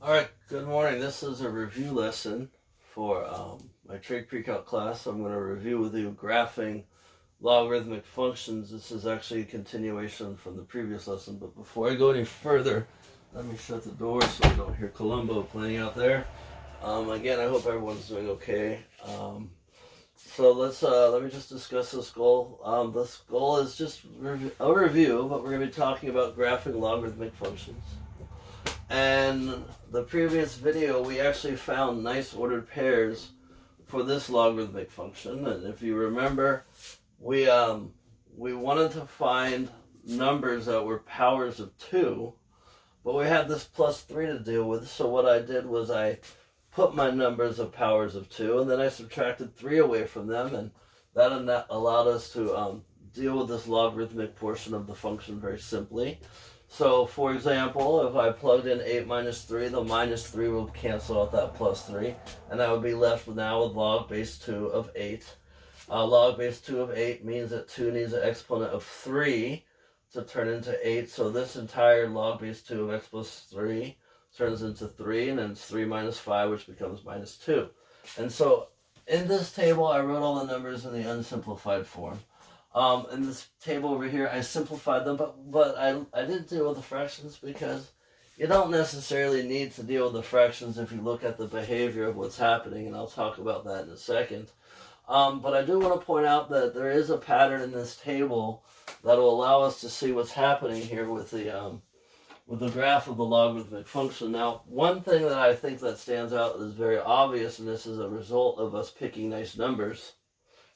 Alright, good morning. This is a review lesson for my Trig-Precalc class. I'm going to review with you graphing logarithmic functions. This is actually a continuation from the previous lesson, but before I go any further, let me shut the door so you don't hear Columbo playing out there. Again, I hope everyone's doing okay. So let me just discuss this goal. This goal is just a review, but we're going to be talking about graphing logarithmic functions. And the previous video, we actually found nice ordered pairs for this logarithmic function. And if you remember, we wanted to find numbers that were powers of 2, but we had this plus 3 to deal with. So what I did was I put my numbers of powers of 2, and then I subtracted 3 away from them, and that allowed us to deal with this logarithmic portion of the function very simply. So, for example, if I plugged in 8 minus 3, the minus 3 will cancel out that plus 3, and I would be left now with log base 2 of 8. Log base 2 of 8 means that 2 needs an exponent of 3 to turn into 8, so this entire log base 2 of x plus 3 turns into 3, and then it's 3 minus 5, which becomes minus 2. And so, in this table, I wrote all the numbers in the unsimplified form. In this table over here, I simplified them, but I didn't deal with the fractions because you don't necessarily need to deal with the fractions if you look at the behavior of what's happening, and I'll talk about that in a second. But I do want to point out that there is a pattern in this table that will allow us to see what's happening here with the graph of the logarithmic function. Now, one thing that I think that stands out is very obvious, and this is a result of us picking nice numbers.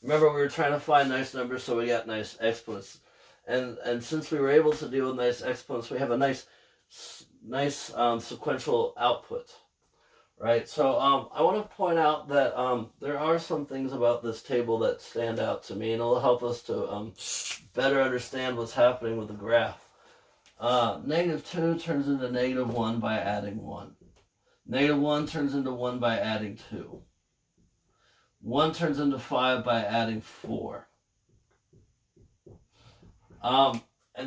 Remember, we were trying to find nice numbers, so we got nice exponents. And since we were able to deal with nice exponents, we have a nice sequential output, right? So I want to point out that there are some things about this table that stand out to me, and it'll help us to better understand what's happening with the graph. Negative 2 turns into negative 1 by adding 1. Negative 1 turns into 1 by adding 2. 1 turns into 5 by adding 4. And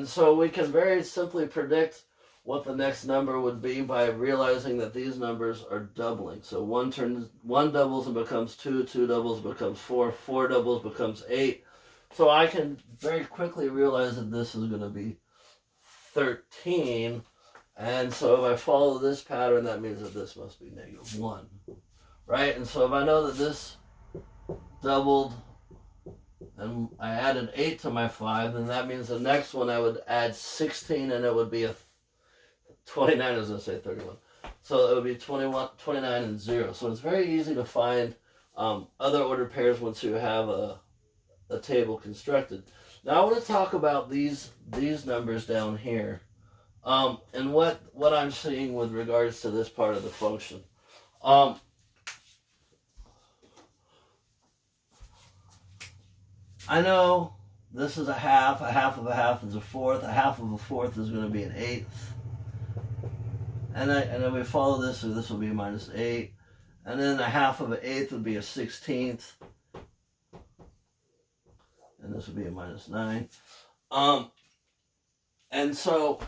so we can very simply predict what the next number would be by realizing that these numbers are doubling. So 1 doubles and becomes 2, 2 doubles becomes 4, 4 doubles becomes 8. So I can very quickly realize that this is going to be 13. And so if I follow this pattern, that means that this must be negative 1. Right? And so if I know that this doubled and I added 8 to my 5, then that means the next one I would add 16, and it would be a 29. I was going to say 31. So it would be 21, 29, and 0. So it's very easy to find other ordered pairs once you have a table constructed. Now I want to talk about these numbers down here and what I'm seeing with regards to this part of the function. I know this is a half of a half is a fourth, a half of a fourth is going to be an eighth. And then we follow this, so this will be a minus 8. And then a half of an eighth would be a 16th. And this would be a minus 9. And so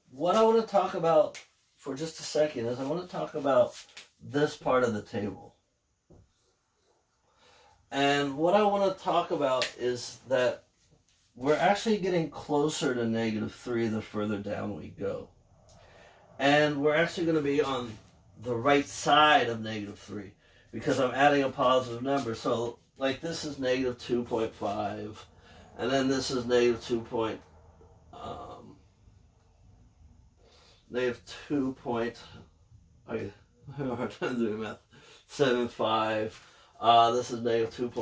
what I want to talk about for just a second is I want to talk about this part of the table. And what I want to talk about is that we're actually getting closer to negative 3 the further down we go. And we're actually going to be on the right side of negative 3 because I'm adding a positive number. So, like, this is negative 2.5, and then this is negative 2. Negative 2. I have a hard time doing math. 7.5. This is negative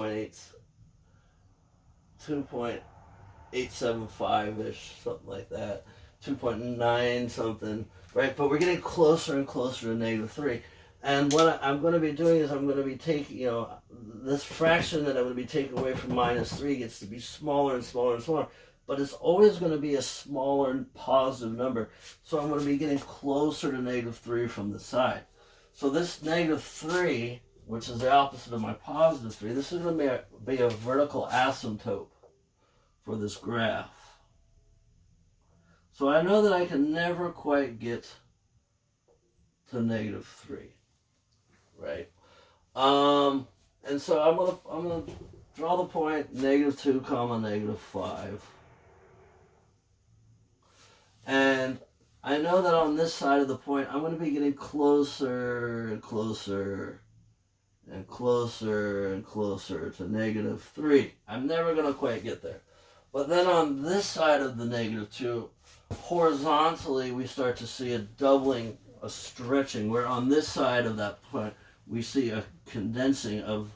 2.875-ish, something like that. 2.9 something, right? But we're getting closer and closer to negative 3. And what I'm going to be doing is I'm going to be taking, this fraction that I'm going to be taking away from minus 3 gets to be smaller and smaller and smaller. But it's always going to be a smaller and positive number. So I'm going to be getting closer to negative 3 from the side. So this negative 3, which is the opposite of my positive 3, this is going to be a vertical asymptote for this graph. So I know that I can never quite get to negative 3, right? And so I'm gonna draw the point negative 2 comma negative 5. And I know that on this side of the point, I'm going to be getting closer and closer and closer and closer to negative 3. I'm never going to quite get there. But then on this side of the negative 2, horizontally, we start to see a doubling, a stretching, where on this side of that point, we see a condensing of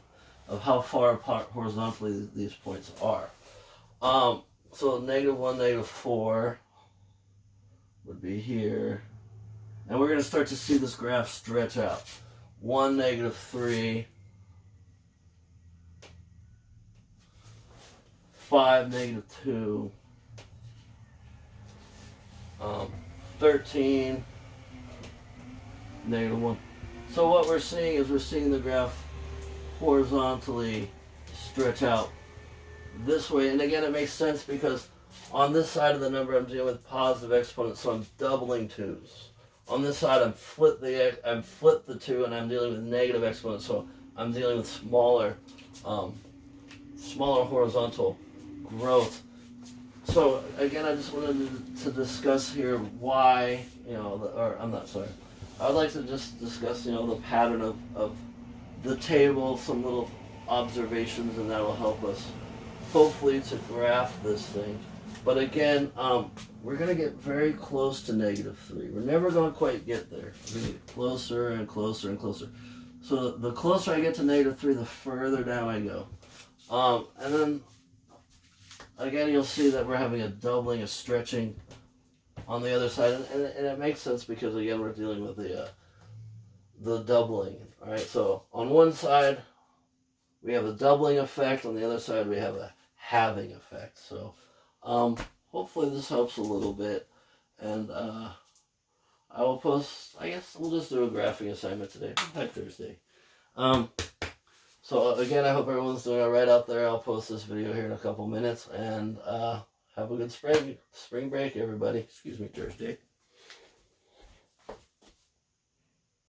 how far apart horizontally these points are. So negative 1, negative 4 would be here. And we're going to start to see this graph stretch out. 1, negative 3. 5, negative 2. 13, negative 1. So what we're seeing is we're seeing the graph horizontally stretch out this way. And again, it makes sense because on this side of the number, I'm dealing with positive exponents, so I'm doubling 2's. On this side, I'm flipped the 2, and I'm dealing with negative exponents, so I'm dealing with smaller horizontal growth. So again, I just wanted to discuss here why, I would like to just discuss, the pattern of the table, some little observations, and that will help us hopefully to graph this thing. But again, we're going to get very close to negative 3. We're never going to quite get there. We're going to get closer and closer and closer. So the closer I get to negative 3, the further down I go. And then, again, you'll see that we're having a doubling, a stretching on the other side. And it makes sense because, again, we're dealing with the doubling. All right, so on one side, we have a doubling effect. On the other side, we have a halving effect. So hopefully this helps a little bit, and I will post, I guess we'll just do a graphing assignment today, like Thursday. So again, I hope everyone's doing all right out there. I'll post this video here in a couple minutes, and have a good spring break, everybody. Excuse me, Thursday.